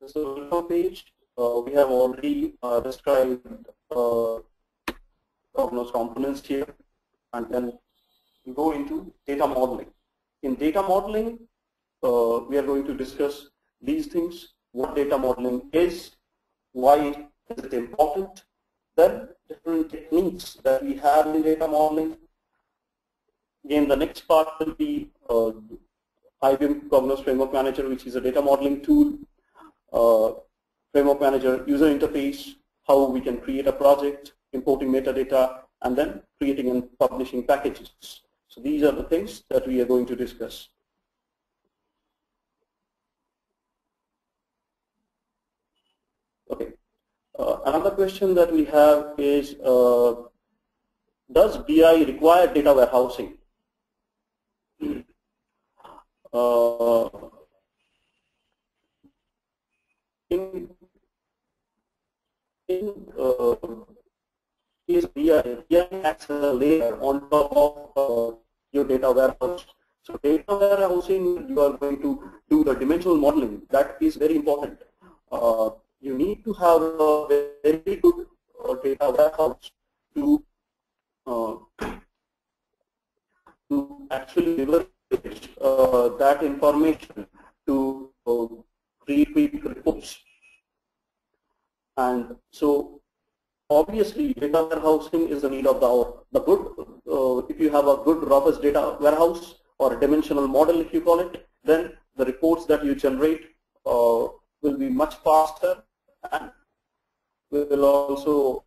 So welcome page. We have already described Cognos components here, and then we go into data modeling. In data modeling, we are going to discuss these things: what data modeling is, why is it important, then different techniques that we have in data modeling. Again, the next part will be IBM Cognos Framework Manager, which is a data modeling tool. Framework Manager user interface, how we can create a project, importing metadata, and then creating and publishing packages. So these are the things that we are going to discuss. Okay. Another question that we have is, does BI require data warehousing? Is BI acts as a layer on top of your data warehouse. So data warehousing, you are going to do the dimensional modeling. That is very important. You need to have a very good data warehouse to actually leverage that information to create reports. And so obviously data warehousing is the need of the hour. The good, if you have a good robust data warehouse or a dimensional model, if you call it, then the reports that you generate will be much faster and will also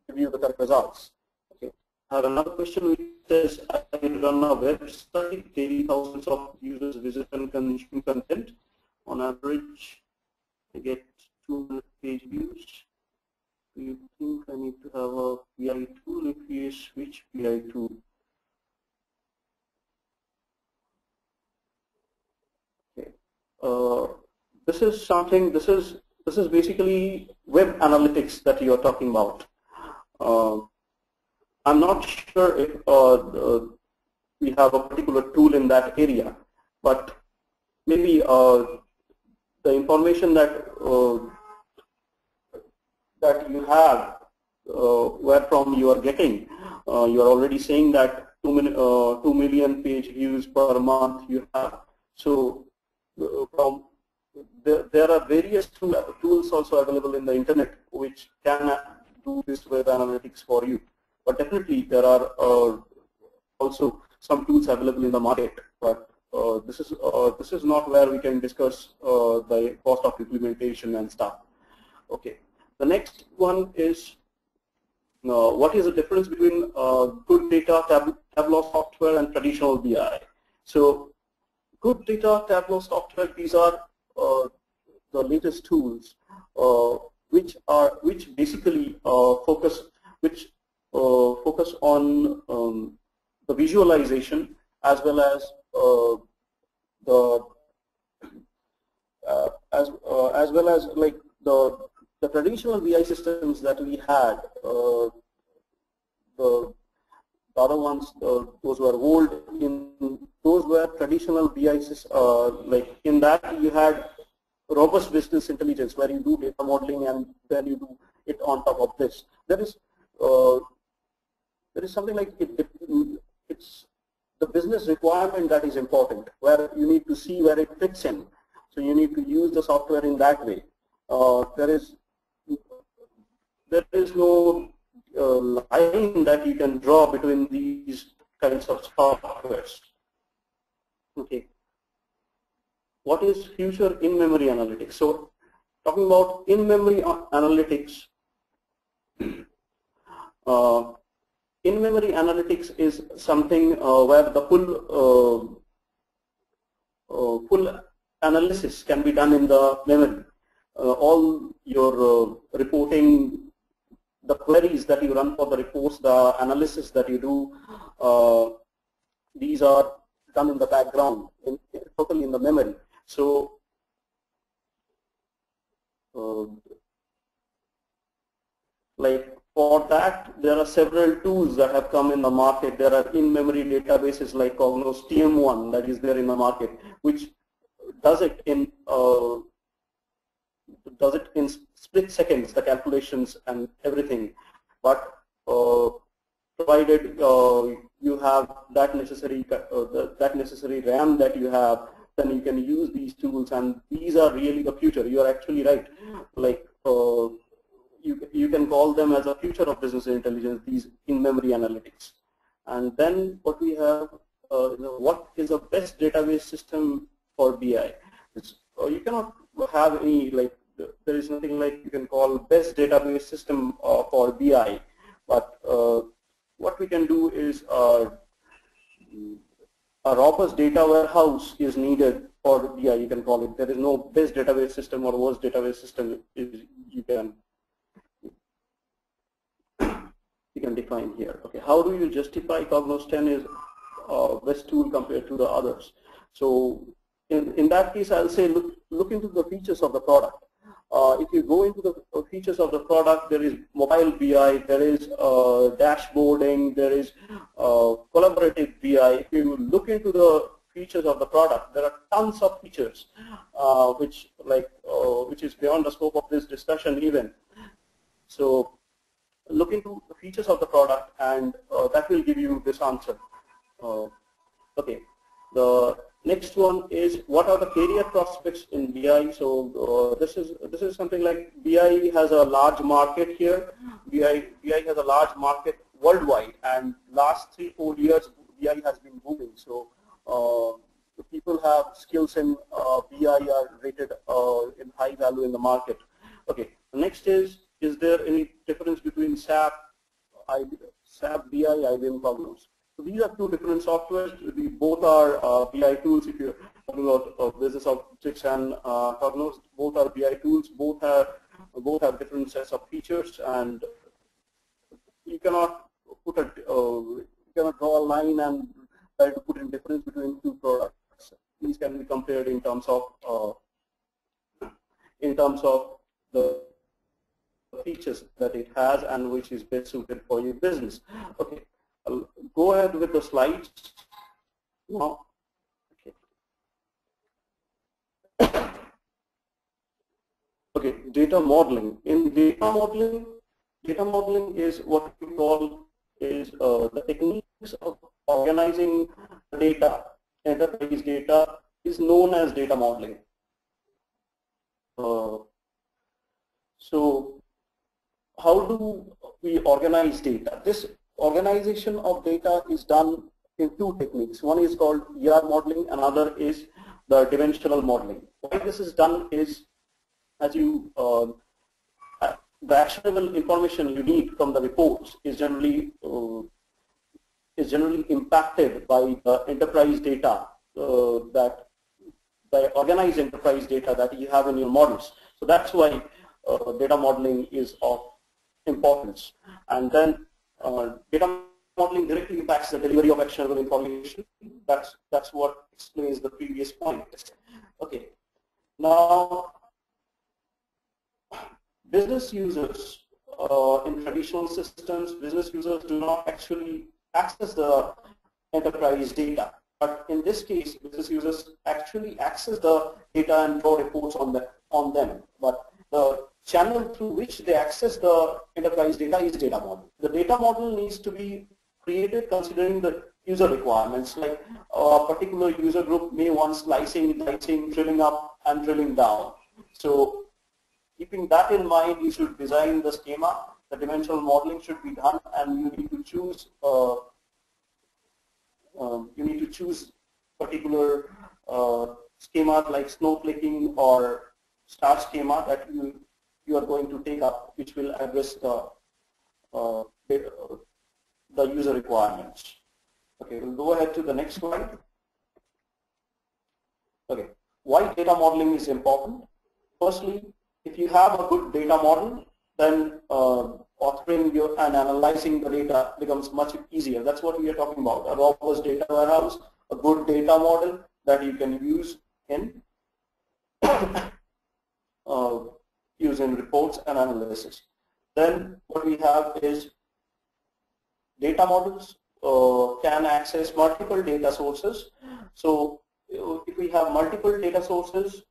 give you the correct results. Okay. I have another question which says, I run a website, daily thousands of users visit and consume content. On average, I get 200 page views. Do you think I need to have a BI tool? If yes, which BI tool? Okay. This is something. This is basically web analytics that you are talking about. I'm not sure if we have a particular tool in that area, but maybe the information that that you have, where from you are getting, you are already saying that 2 million page views per month you have. So from there are various tools also available in the internet which can do this web analytics for you. But definitely there are also some tools available in the market, but this is not where we can discuss the cost of implementation and stuff. Okay. The next one is, what is the difference between good data Tableau software and traditional BI? So good data Tableau software, these are the latest tools which basically focus on the visualization as well as as well as like the traditional BI systems that we had, the other ones, those were old. Those were traditional BI systems. Like in that you had robust business intelligence where you do data modeling and then you do it on top of this. There is something like it's the business requirement that is important, where you need to see where it fits in. So you need to use the software in that way. There is no line that you can draw between these kinds of softwares. Okay. What is future in-memory analytics? So talking about in-memory analytics, in-memory analytics is something where the full analysis can be done in the memory. All your reporting, the queries that you run for the reports, the analysis that you do, these are done in the background, totally in the memory. So like for that, there are several tools that have come in the market. There are in-memory databases like Cognos TM1 that is there in the market, which does it in does it in split seconds, the calculations and everything. But provided you have that necessary RAM that you have, then you can use these tools, and these are really the future. You are actually right. Like you can call them as a future of business intelligence, these in-memory analytics. And then what we have, what is the best database system for BI? You cannot have any, like, there is nothing like you can call best database system for BI, but what we can do is a robust data warehouse is needed for BI, you can call it. There is no best database system or worst database system you can define here. Okay, how do you justify Cognos 10 is best tool compared to the others? So in that case, I'll say look into the features of the product. If you go into the features of the product, there is mobile BI, there is dashboarding, there is collaborative BI. If you look into the features of the product, there are tons of features which is beyond the scope of this discussion even. So look into the features of the product, and that will give you this answer. Okay. The next one is, what are the career prospects in BI? So this is something like BI has a large market here. BI has a large market worldwide, and last 3-4 years BI has been booming. So the people have skills in BI are rated in high value in the market. Okay. The next is there any difference between SAP BI, IBM Cognos? So these are two different softwares. Both are BI tools. If you're talking about Business Objects and Cognos, both are BI tools. Both have different sets of features, and you cannot draw a line and try to put in difference between two products. These can be compared in terms of the features that it has and which is best suited for your business. Okay. I'll go ahead with the slides now. Okay, data modeling. In data modeling is what we call is the techniques of organizing data. Enterprise data is known as data modeling. So how do we organize data? This organization of data is done in two techniques. One is called ER modeling, another is the dimensional modeling. Why this is done is, as you the actionable information you need from the reports is generally impacted by the enterprise data that the organized enterprise data that you have in your models. So that's why data modeling is of importance. And then data modeling directly impacts the delivery of actionable information. That's what explains the previous point. Okay. Now, business users in traditional systems, business users do not actually access the enterprise data. But in this case, business users actually access the data and draw reports on them. But the channel through which they access the enterprise data is data model. The data model needs to be created considering the user requirements. Like a particular user group may want slicing, dicing, drilling up, and drilling down. So keeping that in mind, you should design the schema. The dimensional modeling should be done, and you need to choose particular schemas like snowflaking or star schema that you are going to take up, which will address the user requirements. Okay, we'll go ahead to the next slide. Okay, why data modeling is important? Firstly, if you have a good data model, then authoring and analyzing the data becomes much easier. That's what we are talking about, a robust data warehouse, a good data model that you can use in using reports and analysis. Then what we have is data models can access multiple data sources. So if we have multiple data sources,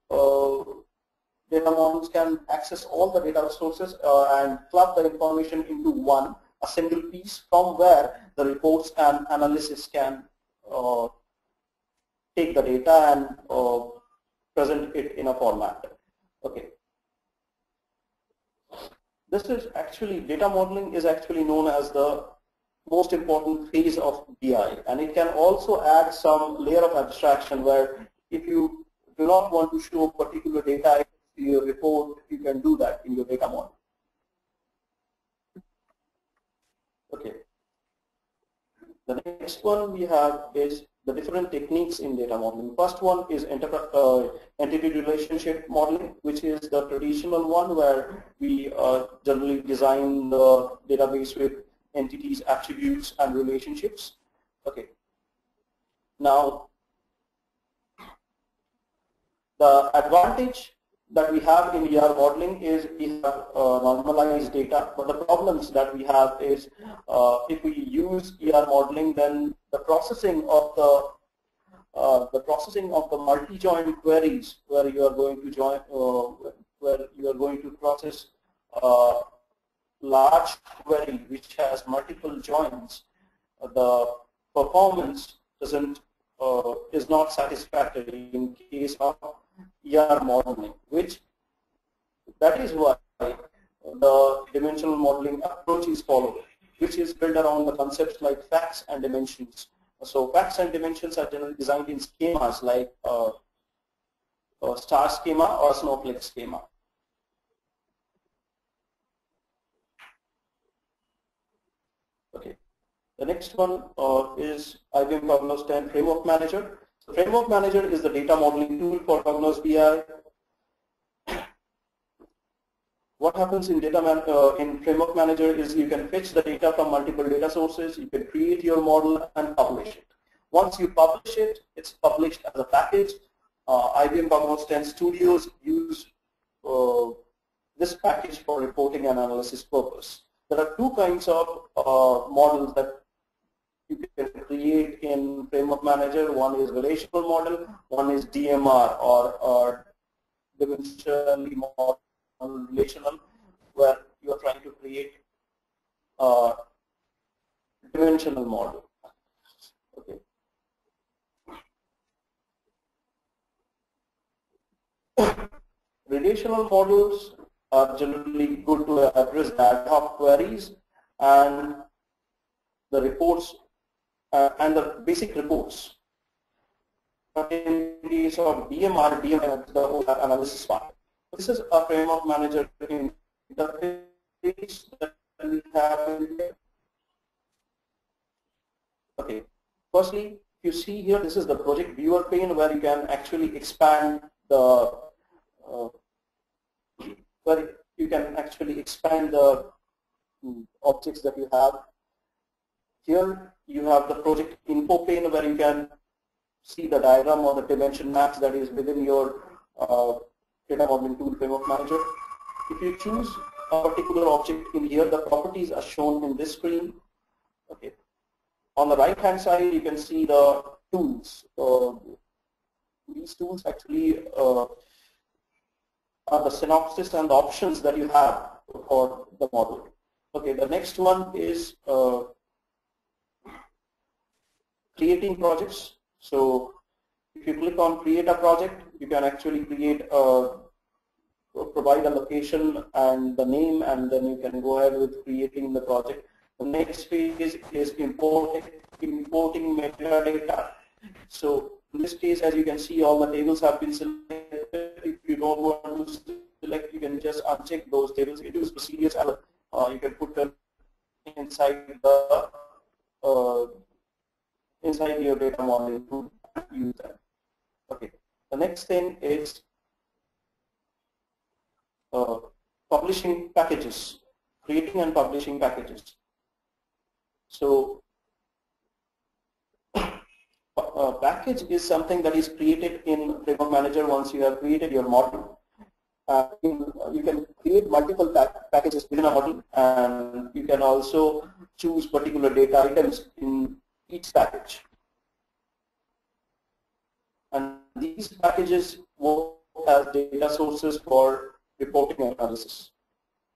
there data models can access all the data sources and club the information into one, a single piece from where the reports and analysis can take the data and present it in a format. Okay. This is actually, data modeling is actually known as the most important phase of BI, and it can also add some layer of abstraction where if you do not want to show particular data in your report, you can do that in your data model. Okay. The next one we have is the different techniques in data modeling. First one is entity relationship modeling, which is the traditional one where we generally design the database with entities, attributes, and relationships. Okay. Now, the advantage that we have in ER modeling is we have normalized data, but the problems that we have is if we use ER modeling, then the processing of the multi-join queries, where you are going to join, where you are going to process large query which has multiple joins, the performance is not satisfactory in case of ER modeling, that is why the dimensional modeling approach is followed, which is built around the concepts like facts and dimensions. So facts and dimensions are generally designed in schemas like star schema or snowflake schema. Okay. The next one is IBM Cognos 10 Framework Manager. So Framework Manager is the data modeling tool for Cognos BI. What happens in in Framework Manager is you can fetch the data from multiple data sources, you can create your model and publish it. Once you publish it, it's published as a package. IBM Cognos 10 Studios use this package for reporting and analysis purpose. There are two kinds of models that you can create in Framework Manager. One is relational model, one is DMR or dimensionally model relational, where you are trying to create a dimensional model. Okay. Relational models are generally good to address ad hoc queries and the reports and the basic reports. In case of DMR is the whole analysis part. This is a Framework Manager interface that we have in here. Okay. Firstly, if you see here, this is the project viewer pane where you can actually expand the objects that you have. Here you have the project info pane where you can see the diagram or the dimension maps that is within your data modeling tool Framework Manager. If you choose a particular object in here, the properties are shown in this screen. Okay. On the right hand side, you can see the tools. These tools actually are the synopsis and the options that you have for the model. Okay, the next one is creating projects. So if you click on create a project, you can actually create provide a location and the name, and then you can go ahead with creating the project. The next phase is importing metadata. So in this case, as you can see, all the tables have been selected. If you don't want to select, you can just uncheck those tables. It is procedures. You can put them inside the inside your data model to use that. Okay. The next thing is publishing packages, creating and publishing packages. So a package is something that is created in Framework Manager once you have created your model. You can create multiple packages within a model, and you can also choose particular data items in each package. And these packages work as data sources for reporting analysis.